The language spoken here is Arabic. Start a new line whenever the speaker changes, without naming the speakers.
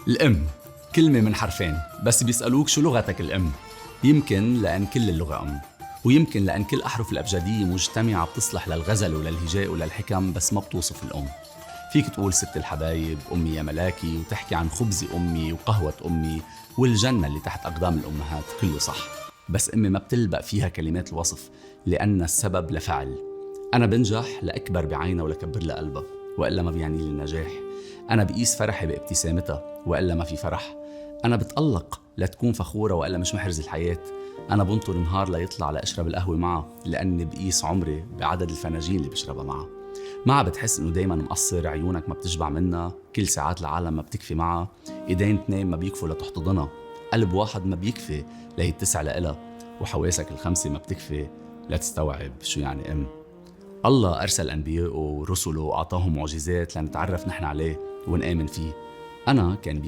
الأم كلمة من حرفين، بس بيسألوك شو لغتك الأم؟ يمكن لأن كل اللغة أم، ويمكن لأن كل أحرف الأبجدية مجتمعة بتصلح للغزل وللهجاء وللحكم بس ما بتوصف الأم. فيك تقول ست الحبايب، أمي يا ملاكي، وتحكي عن خبز أمي وقهوة أمي والجنة اللي تحت أقدام الأمهات، كله صح. بس أمي ما بتلبق فيها كلمات الوصف، لأن السبب لفعل. أنا بنجح لأكبر بعينها ولكبر لها قلبها، وإلا ما بيعني لي النجاح. أنا بقيس فرحي بابتسامتها، وإلا ما في فرح. أنا بتقلق لتكون فخورة، وإلا مش محرز الحياة. أنا بنطر نهار ليطلع لأشرب القهوة معها، لأني بقيس عمري بعدد الفناجين اللي بشربها معها. معها بتحس إنه دايما مقصر، عيونك ما بتشبع منها، كل ساعات العالم ما بتكفي معها، إيدين اتنين ما بيكفوا لتحتضنها، قلب واحد ما بيكفي ليتسع لإلها، وحواسك الخمسة ما بتكفي لتستوعب شو يعني أم. الله أرسل أنبياءه ورسله وأعطاهم معجزات لنتعرف نحن عليه ونآمن فيه. أنا كان